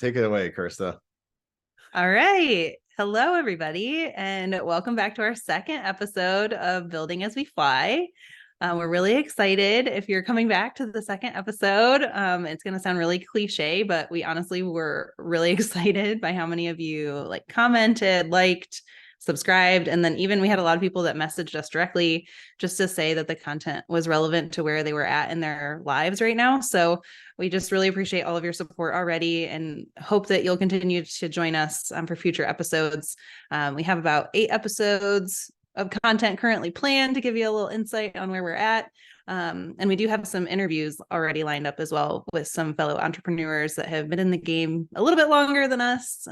Take it away, Kirsta. All right. Hello, everybody, and welcome back to our second episode of Building as We Fly. We're really excited if you're coming back to the second episode. It's going to sound really cliche, but we honestly were really excited by how many of you commented, liked, subscribed, and then even we had a lot of people that messaged us directly just to say that the content was relevant to where they were at in their lives right now. So we just really appreciate all of your support already and hope that you'll continue to join us for future episodes. We have about 8 episodes of content currently planned to give you a little insight on where we're at. And we do have some interviews already lined up as well with some fellow entrepreneurs that have been in the game a little bit longer than us,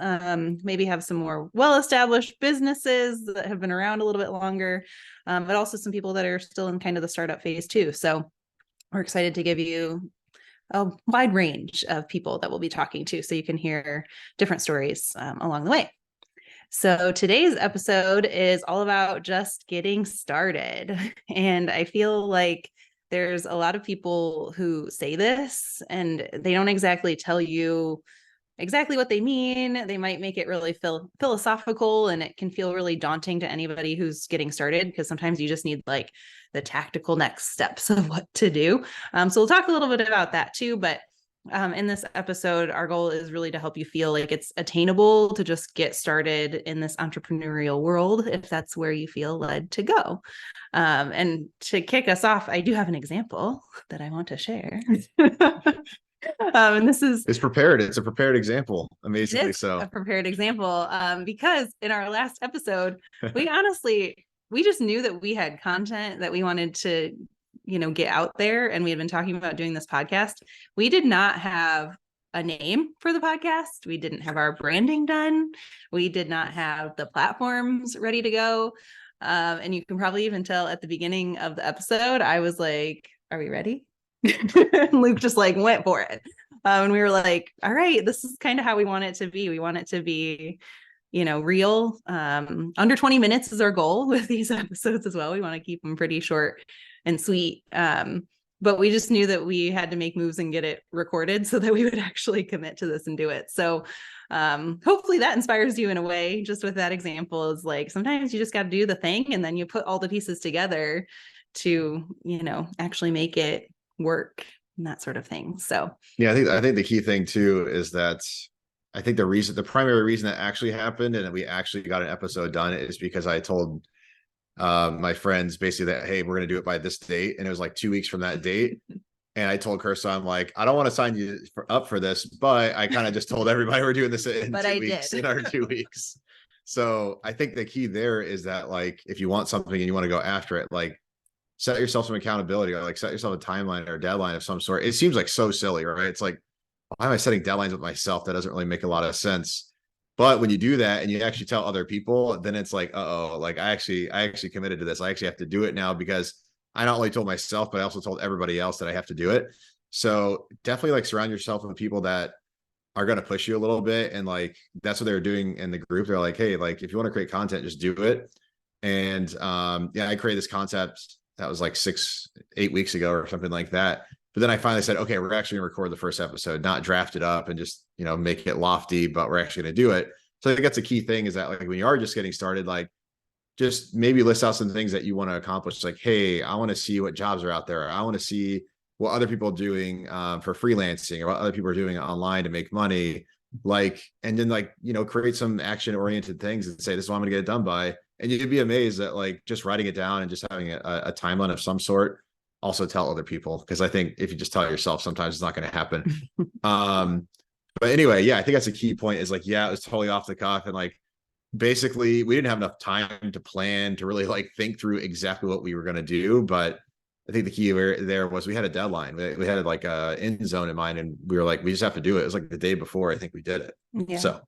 maybe have some more well-established businesses that have been around a little bit longer, but also some people that are still in kind of the startup phase too. So we're excited to give you a wide range of people that we'll be talking to so you can hear different stories along the way. So today's episode is all about just getting started. And I feel like there's a lot of people who say this and they don't exactly tell you exactly what they mean. They might make it really philosophical, and it can feel really daunting to anybody who's getting started because sometimes you just need the tactical next steps of what to do. So we'll talk a little bit about that too, but in this episode, our goal is really to help you feel like it's attainable to just get started in this entrepreneurial world, if that's where you feel led to go. And to kick us off, I do have an example that I want to share. And this is It's prepared. It's a prepared example. Amazingly so. A prepared example. Because in our last episode, we just knew that we had content that we wanted to get out there, and we had been talking about doing this podcast. We did not have a name for the podcast. We didn't have our branding done. We did not have the platforms ready to go. And you can probably even tell at the beginning of the episode, I was like, are we ready? Luke just went for it. And we were like, all right, this is kind of how we want it to be. We want it to be real. Under 20 minutes is our goal with these episodes as well. We want to keep them pretty short and sweet. But we just knew that we had to make moves and get it recorded so that we would actually commit to this and do it. So hopefully that inspires you in a way. Just with that example, is sometimes you just got to do the thing and then you put all the pieces together to, actually make it work and that sort of thing. So yeah, I think the key thing too is that I think the primary reason that actually happened and that we actually got an episode done is because I told my friends basically that, hey, we're going to do it by this date. And it was 2 weeks from that date. And I told Kirsta, I'm like, I don't want to sign you up for this, but I kind of just told everybody we're doing this in 2 weeks, in our 2 weeks. So I think the key there is that if you want something and you want to go after it, set yourself some accountability, or set yourself a timeline or a deadline of some sort. It seems so silly, right? It's why am I setting deadlines with myself? That doesn't really make a lot of sense. But when you do that and you actually tell other people, then it's I actually committed to this. I actually have to do it now because I not only told myself, but I also told everybody else that I have to do it. So definitely surround yourself with people that are going to push you a little bit. And that's what they were doing in the group. They're like, hey, if you want to create content, just do it. And I created this concept that was 6-8 weeks ago or something like that. But then I finally said, okay, we're actually gonna record the first episode, not draft it up and just, make it lofty, but we're actually gonna do it. So I think that's a key thing, is that when you are just getting started, just maybe list out some things that you want to accomplish. Hey, I want to see what jobs are out there. I want to see what other people are doing for freelancing, or what other people are doing online to make money. And then create some action oriented things and say, this is what I'm gonna get it done by. And you'd be amazed that just writing it down and just having a timeline of some sort. Also tell other people, because I think if you just tell yourself, sometimes it's not going to happen. But anyway, yeah, I think that's a key point, is it was totally off the cuff. And basically we didn't have enough time to plan to really think through exactly what we were going to do. But I think the key there was we had a deadline. We had a end zone in mind, and we were we just have to do it. It was the day before I think we did it. Yeah. So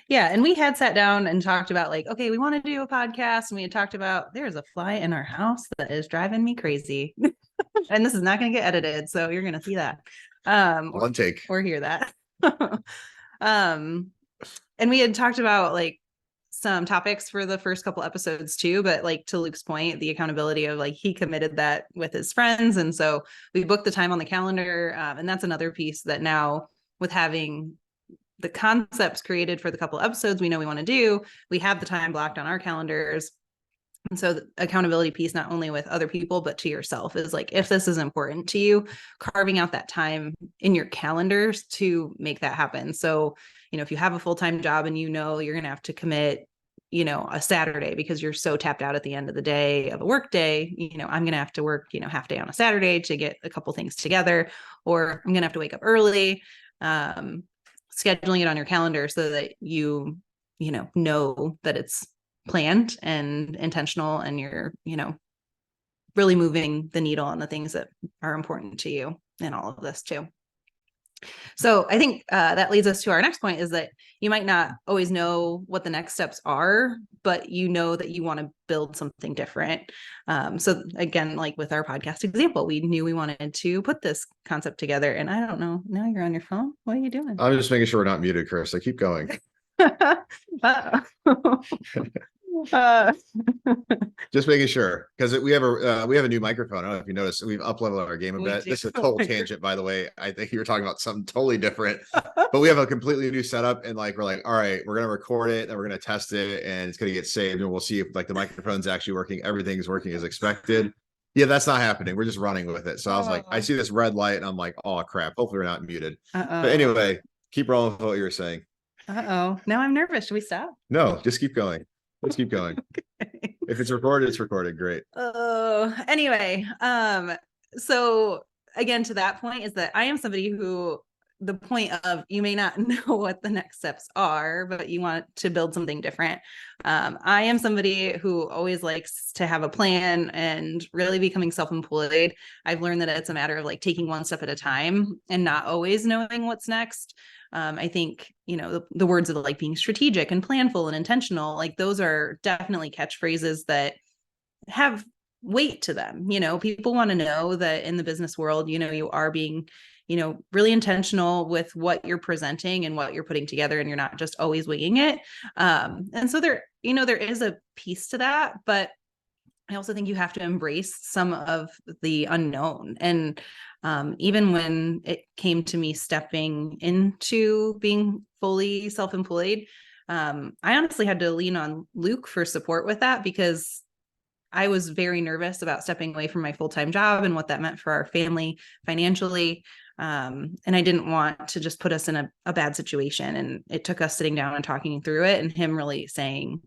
yeah. And we had sat down and talked about okay, we want to do a podcast. And we had talked about, there's a fly in our house that is driving me crazy. And this is not going to get edited, so you're going to see that. One take. Or hear that. And we had talked about some topics for the first couple episodes too, but to Luke's point, the accountability of he committed that with his friends. And so we booked the time on the calendar. And that's another piece that now, with having the concepts created for the couple episodes we know we want to do. We have the time blocked on our calendars. And so the accountability piece, not only with other people, but to yourself, is like, if this is important to you, carving out that time in your calendars to make that happen. So, if you have a full-time job and you're going to have to commit, a Saturday because you're so tapped out at the end of the day of a work day, I'm going to have to work, half day on a Saturday to get a couple things together, or I'm going to have to wake up early, scheduling it on your calendar so that know that it's planned and intentional, and you're, really moving the needle on the things that are important to you in all of this too. So I think that leads us to our next point, is that you might not always know what the next steps are, but you know that you want to build something different. So again, like with our podcast example, we knew we wanted to put this concept together, and I don't know, now you're on your phone. What are you doing? I'm just making sure we're not muted, Chris. So keep going. Just making sure, because we have a new microphone. I don't know if you noticed, we've up-leveled our game a bit. This is a total tangent, by the way. I think you were talking about something totally different, but we have a completely new setup, and we're like, all right, we're gonna record it, and we're gonna test it, and it's gonna get saved, and we'll see if the microphone's actually working, everything's working as expected. Yeah, that's not happening. We're just running with it. So I was like, I see this red light, and I'm like, oh crap, hopefully we're not muted. But anyway, keep rolling with what you were saying. Now I'm nervous. Should we stop? No, just keep going. Let's keep going. Okay. If it's recorded, it's recorded. Great. Anyway, so again, to that point, is that I am somebody who, the point of, you may not know what the next steps are, but you want to build something different. I am somebody who always likes to have a plan, and really becoming self-employed, I've learned that it's a matter of taking one step at a time and not always knowing what's next. I think, the words of being strategic and planful and intentional, those are definitely catchphrases that have weight to them. People want to know that in the business world, you are being, really intentional with what you're presenting and what you're putting together, and you're not just always winging it. And so there is a piece to that, but I also think you have to embrace some of the unknown. And even when it came to me stepping into being fully self-employed, I honestly had to lean on Luke for support with that, because I was very nervous about stepping away from my full-time job and what that meant for our family financially. And I didn't want to just put us in a bad situation. And it took us sitting down and talking through it, and him really saying,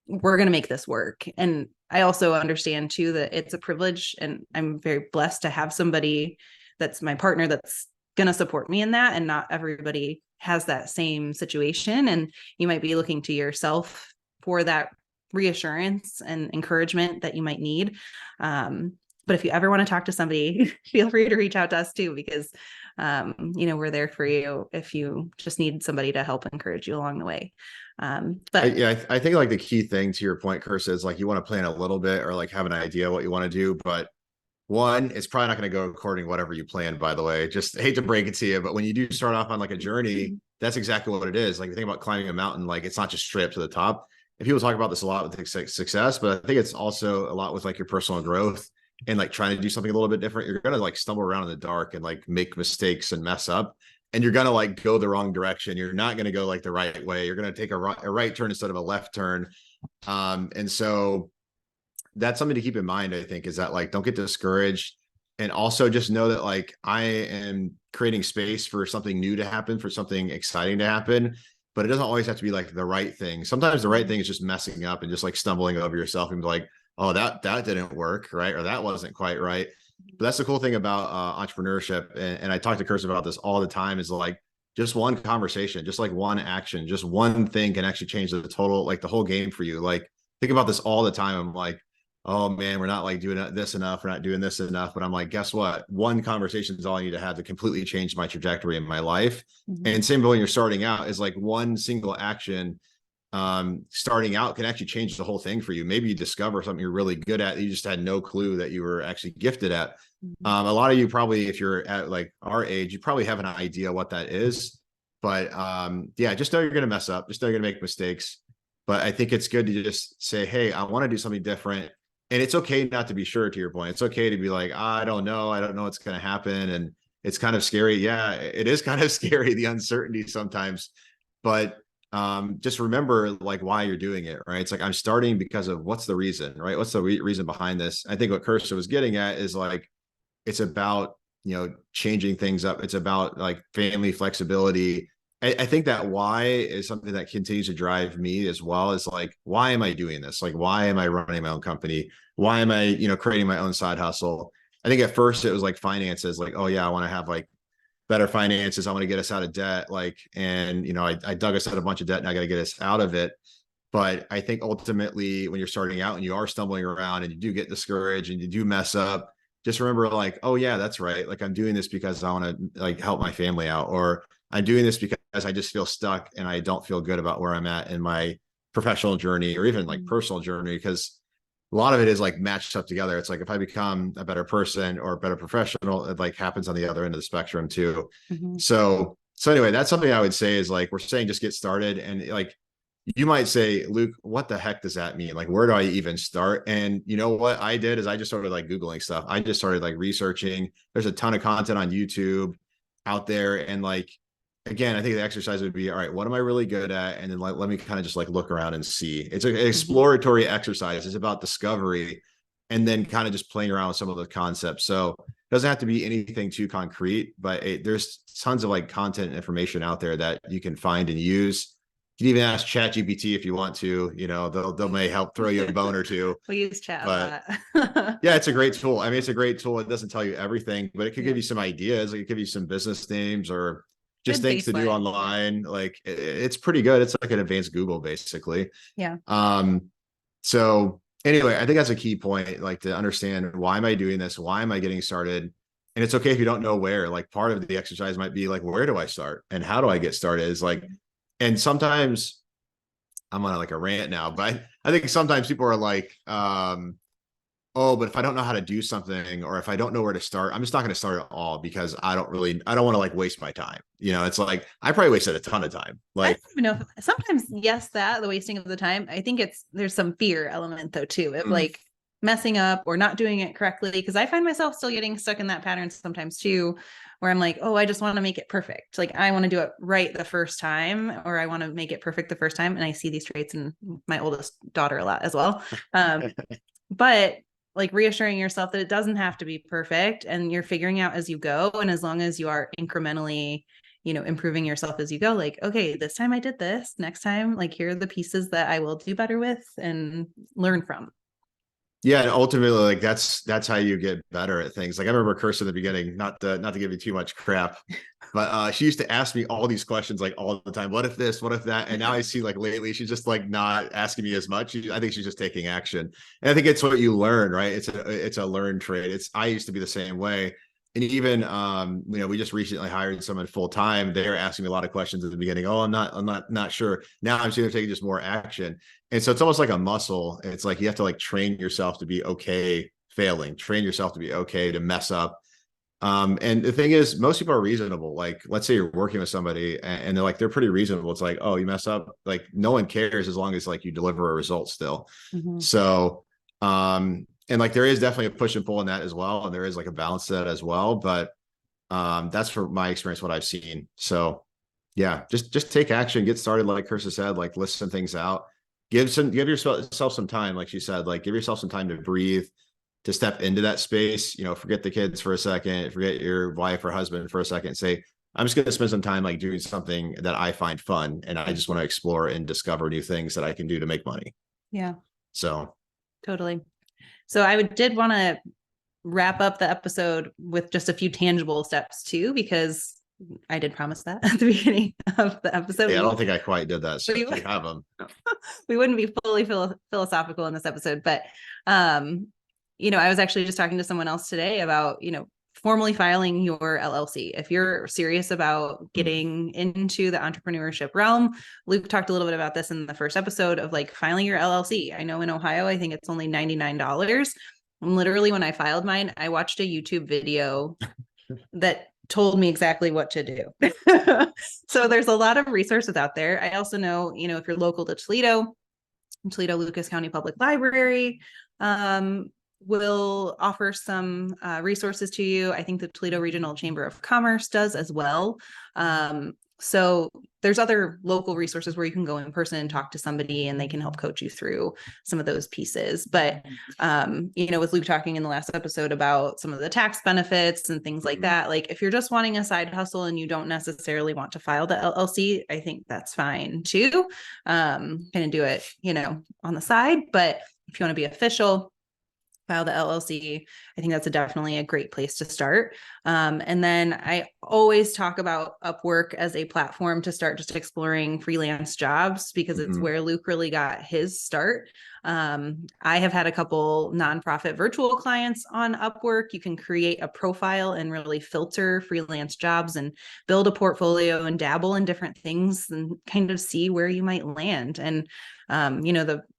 we're going to make this work. And I also understand too that it's a privilege, and I'm very blessed to have somebody that's my partner that's going to support me in that. And not everybody has that same situation. And you might be looking to yourself for that reassurance and encouragement that you might need. But if you ever want to talk to somebody, feel free to reach out to us too, because we're there for you if you just need somebody to help encourage you along the way. But I think the key thing to your point, Kirsta, is you want to plan a little bit, or have an idea what you want to do. But one, it's probably not going to go according to whatever you plan, by the way. Just hate to break it to you, but when you do start off on a journey, that's exactly what it is. You think about climbing a mountain, it's not just straight up to the top. And people talk about this a lot with success, but I think it's also a lot with your personal growth and trying to do something a little bit different. You're going to stumble around in the dark and make mistakes and mess up. And you're going to go the wrong direction. You're not going to go the right way. You're going to take a right turn instead of a left turn. And so that's something to keep in mind, I think, is that don't get discouraged. And also just know that I am creating space for something new to happen, for something exciting to happen, but it doesn't always have to be the right thing. Sometimes the right thing is just messing up and just stumbling over yourself and be like, oh, that didn't work, right? Or that wasn't quite right. But that's the cool thing about entrepreneurship. And I talk to Kirsten about this all the time, is just one conversation, just one action, just one thing can actually change the total, the whole game for you. Think about this all the time. I'm like, oh man, we're not doing this enough. We're not doing this enough. But I'm like, guess what? One conversation is all I need to have to completely change my trajectory in my life. Mm-hmm. And same when you're starting out, is one single action starting out can actually change the whole thing for you. Maybe you discover something you're really good at that you just had no clue that you were actually gifted at. A lot of you probably, if you're at our age, you probably have an idea what that is. But just know you're going to mess up. Just know you're going to make mistakes. But I think it's good to just say, hey, I want to do something different. And it's okay not to be sure, to your point. It's okay to be I don't know what's going to happen. And it's kind of scary. Yeah, it is kind of scary, the uncertainty sometimes, but just remember like why you're doing it, right? It's like, I'm starting because of what's the reason, right? What's the reason behind this? I think what Kirsta was getting at is like, it's about, changing things up. It's about like family flexibility. I think that why is something that continues to drive me as well. Is like, why am I doing this? Like, why am I running my own company? Why am I, creating my own side hustle? I think at first it was like finances, like, oh yeah, I want to have like better finances. I want to get us out of debt. Like, and I dug us out a bunch of debt and I got to get us out of it. But I think ultimately when you're starting out and you are stumbling around and you do get discouraged and you do mess up, just remember like, oh yeah, that's right. Like, I'm doing this because I want to like help my family out, or I'm doing this because I just feel stuck and I don't feel good about where I'm at in my professional journey or even like personal journey. Because a lot of it is like matched up together. It's like, if I become a better person or a better professional, it like happens on the other end of the spectrum too. Mm-hmm. So anyway, that's something I would say is like, we're saying just get started. And like, you might say, Luke, what the heck does that mean? Like, where do I even start? And you know what I did is I just started like Googling stuff. I just started like researching. There's a ton of content on YouTube out there. And like, again, I think the exercise would be, all right, what am I really good at? And then let me kind of just like look around and see. It's an exploratory exercise. It's about discovery and then kind of just playing around with some of the concepts. So it doesn't have to be anything too concrete, but there's tons of like content and information out there that you can find and use. You can even ask ChatGPT if you want to, they'll may help throw you a bone or two. We use chat but a lot. yeah, it's a great tool. I mean, it's a great tool. It doesn't tell you everything, but it could give you some ideas. Like, it could give you some business names or just Good things to do baseline. online. Like, it's pretty good. It's like an advanced Google basically. Yeah. So anyway, I think that's a key point, like to understand, why am I doing this? Why am I getting started? And it's okay if you don't know where. Like, part of the exercise might be like, where do I start and how do I get started? Is like, and sometimes I'm on like a rant now, but I think sometimes people are like, oh, but if I don't know how to do something, or if I don't know where to start, I'm just not going to start at all, because I don't want to like waste my time. It's like, I probably wasted a ton of time. I Like, don't even know if sometimes, yes, the wasting of the time. I think there's some fear element though too. It like messing up or not doing it correctly. Because I find myself still getting stuck in that pattern sometimes too, where I'm like, oh, I just want to make it perfect. Like, I want to do it right the first time, or I want to make it perfect the first time. And I see these traits in my oldest daughter a lot as well. But like, reassuring yourself that it doesn't have to be perfect and you're figuring out as you go. And as long as you are incrementally, improving yourself as you go, like, okay, this time I did this, next time, like, here are the pieces that I will do better with and learn from. yeah, and ultimately, like, that's how you get better at things. Like, I remember Kirsten in the beginning, not to give you too much crap, but she used to ask me all these questions like all the time. What if this? What if that? And now I see like lately she's just like not asking me as much. I think she's just taking action. And I think it's what you learn, right? It's a learned trait. I used to be the same way. And even we just recently hired someone full time. They're asking me a lot of questions at the beginning. Oh, I'm not sure. Now I'm seeing them taking just more action. And so it's almost like a muscle. It's like you have to like train yourself to be okay failing, train yourself to be okay to mess up. And the thing is, most people are reasonable. Like, let's say you're working with somebody and they're pretty reasonable. It's like, oh, you mess up. Like, no one cares as long as like you deliver a result still. So, and like, there is definitely a push and pull in that as well. And there is like a balance to that as well. But that's from my experience, what I've seen. So yeah, just take action, get started. Like Kirsta said, like, listen things out, give yourself some time. Like she said, like, give yourself some time to breathe, to step into that space, forget the kids for a second, forget your wife or husband for a second, say, I'm just going to spend some time like doing something that I find fun. And I just want to explore and discover new things that I can do to make money. Yeah. So totally. So I did want to wrap up the episode with just a few tangible steps too, because I did promise that at the beginning of the episode. Yeah, I don't think I quite did that. So you have them. We wouldn't be fully philosophical in this episode, but I was actually just talking to someone else today about, formally filing your LLC. If you're serious about getting into the entrepreneurship realm, Luke talked a little bit about this in the first episode of like filing your LLC. I know in Ohio, I think it's only $99. And literally when I filed mine, I watched a YouTube video that told me exactly what to do. So there's a lot of resources out there. I also know, if you're local to Toledo, Lucas County Public Library, will offer some resources to you. I think the Toledo Regional Chamber of Commerce does as well. So there's other local resources where you can go in person and talk to somebody and they can help coach you through some of those pieces. But, with Luke talking in the last episode about some of the tax benefits and things like that, like if you're just wanting a side hustle and you don't necessarily want to file the LLC, I think that's fine too. Kind of do it, on the side. But if you want to be official, file the LLC. I think that's definitely a great place to start. And then I always talk about Upwork as a platform to start just exploring freelance jobs because it's where Luke really got his start. I have had a couple nonprofit virtual clients on Upwork. You can create a profile and really filter freelance jobs and build a portfolio and dabble in different things and kind of see where you might land. And,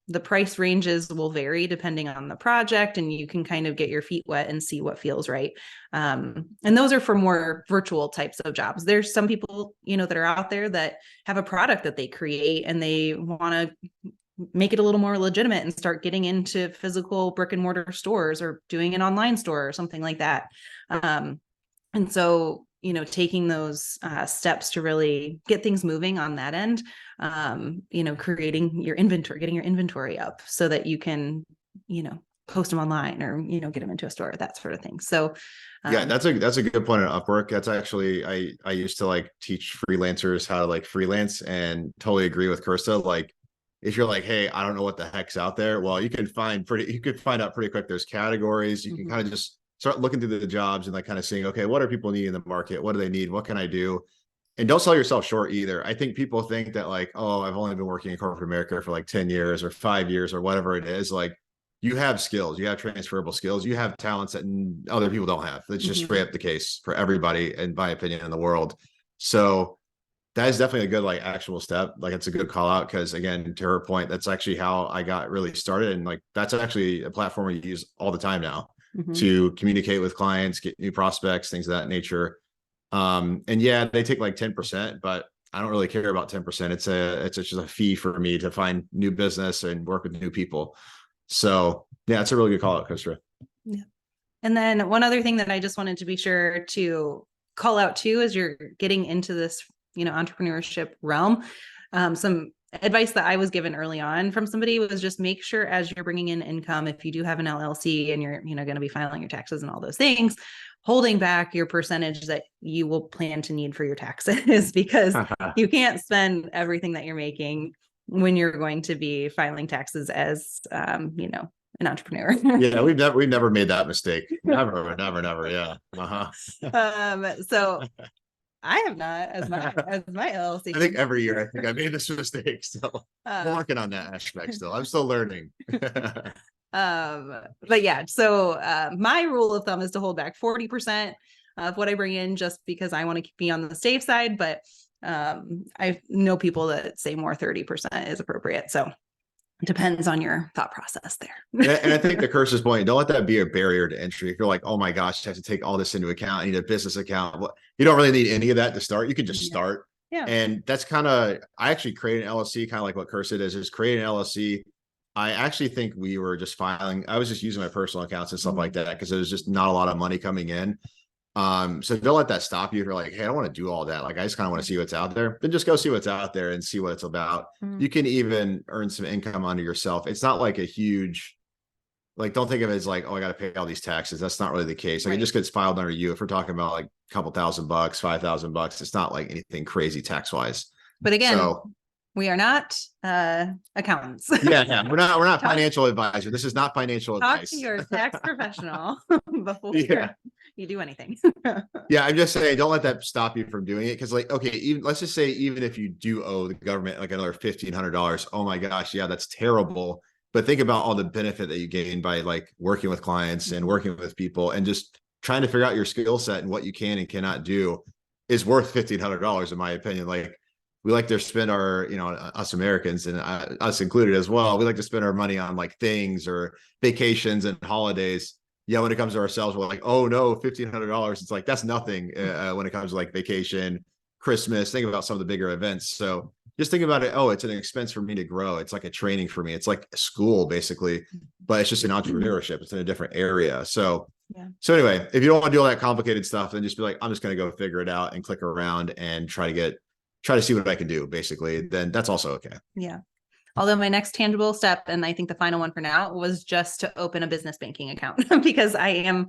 the price ranges will vary depending on the project, and you can kind of get your feet wet and see what feels right. And those are for more virtual types of jobs. There's some people, that are out there that have a product that they create and they want to make it a little more legitimate and start getting into physical brick and mortar stores or doing an online store or something like that. And so, taking those steps to really get things moving on that end, creating your inventory, getting your inventory up so that you can, post them online or, get them into a store, that sort of thing. So yeah, that's a good point on Upwork. That's actually, I used to like teach freelancers how to like freelance, and totally agree with Kirsta. Like if you're like, hey, I don't know what the heck's out there, well, you could find out pretty quick. There's categories. You can kind of just start looking through the jobs and like kind of seeing, okay, what are people needing in the market? What do they need? What can I do? And don't sell yourself short either. I think people think that like, oh, I've only been working in corporate America for like 10 years or 5 years or whatever it is. Like you have skills, you have transferable skills, you have talents that other people don't have. That's just straight up the case for everybody, in my opinion, in the world. So that is definitely a good like actual step. Like it's a good call out because again, to her point, that's actually how I got really started. And like that's actually a platform we use all the time now to communicate with clients, get new prospects, things of that nature. And yeah, they take like 10%, but I don't really care about 10%. It's just a fee for me to find new business and work with new people. So yeah, it's a really good call out, Kirsta. Yeah. And then one other thing that I just wanted to be sure to call out too, as you're getting into this, entrepreneurship realm, some advice that I was given early on from somebody was just make sure as you're bringing in income, if you do have an LLC and you're, going to be filing your taxes and all those things, holding back your percentage that you will plan to need for your taxes because you can't spend everything that you're making when you're going to be filing taxes as, an entrepreneur. Yeah, we've never made that mistake. Never. Yeah. So I have not as my LLC. I think every year I made this mistake. So I'm working on that aspect still. I'm still learning. But yeah, so my rule of thumb is to hold back 40% of what I bring in just because I want to be on the safe side. But I know people that say more 30% is appropriate. So it depends on your thought process there. And I think the Kirsta's point, don't let that be a barrier to entry. If you're like, oh my gosh, I have to take all this into account. I need a business account. Well, you don't really need any of that to start. You can just start. Yeah. And that's I actually created an LLC, kind of like what Kirsta does, is create an LLC. I actually think we were just filing. I was just using my personal accounts and stuff like that because there was just not a lot of money coming in. So don't let that stop you. If you're like, hey, I don't want to do all that. Like, I just kind of want to see what's out there. Then just go see what's out there and see what it's about. You can even earn some income under yourself. It's not like a huge, like, don't think of it as like, oh, I got to pay all these taxes. That's not really the case. Like, it just gets filed under you. If we're talking about like a couple $1,000, $5,000, it's not like anything crazy tax wise. But again, we are not accountants. Yeah, we're not financial advisor. This is not financial advice. Talk to your tax professional before you do anything. Yeah, I'm just saying, don't let that stop you from doing it. Because like, okay, let's just say even if you do owe the government like another $1,500, oh my gosh, yeah, that's terrible. But think about all the benefit that you gain by like working with clients and working with people and just trying to figure out your skill set and what you can and cannot do is worth $1,500 in my opinion. Like, we like to spend our, us Americans and us included as well. We like to spend our money on like things or vacations and holidays. Yeah, when it comes to ourselves, we're like, oh no, $1,500. It's like, that's nothing when it comes to like vacation, Christmas. Think about some of the bigger events. So just think about it. Oh, it's an expense for me to grow. It's like a training for me. It's like school basically, but it's just an entrepreneurship. It's in a different area. So, Yeah. so anyway, if you don't want to do all that complicated stuff, then just be like, I'm just going to go figure it out and click around and try to see what I can do basically. Then that's also okay. Yeah. Although my next tangible step, and I think the final one for now, was just to open a business banking account because I am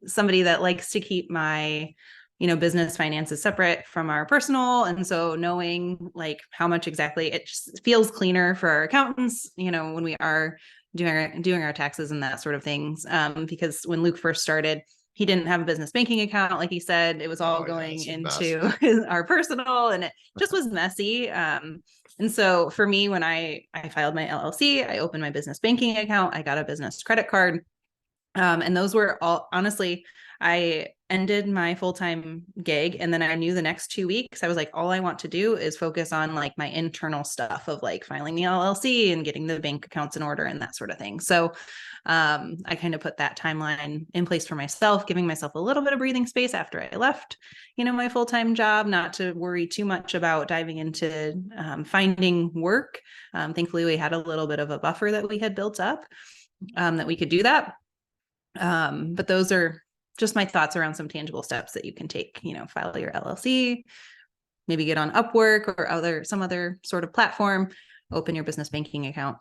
somebody that likes to keep my, business finances separate from our personal. And so knowing like how much exactly, it just feels cleaner for our accountants, when we are doing our taxes and that sort of things. Because when Luke first started, he didn't have a business banking account. Like he said, it was all going into our personal, and it just was messy. And so for me, when I filed my LLC, I opened my business banking account, I got a business credit card. And those were all, honestly, I ended my full-time gig, and then I knew the next 2 weeks, I was like, all I want to do is focus on like my internal stuff of like filing the LLC and getting the bank accounts in order and that sort of thing. So I kind of put that timeline in place for myself, giving myself a little bit of breathing space after I left, my full-time job, not to worry too much about diving into finding work. Thankfully, we had a little bit of a buffer that we had built up that we could do that. But those are just my thoughts around some tangible steps that you can take, file your LLC, maybe get on Upwork or some other sort of platform, open your business banking account,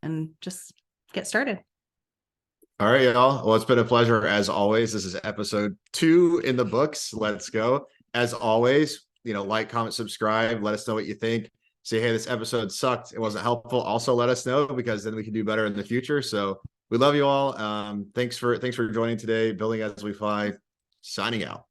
and just get started. All right, y'all. Well, it's been a pleasure as always. This is episode 2 in the books. Let's go. As always, like, comment, subscribe. Let us know what you think. Say, hey, this episode sucked. It wasn't helpful. Also, let us know, because then we can do better in the future. So we love you all. Thanks for joining today. Building as we fly. Signing out.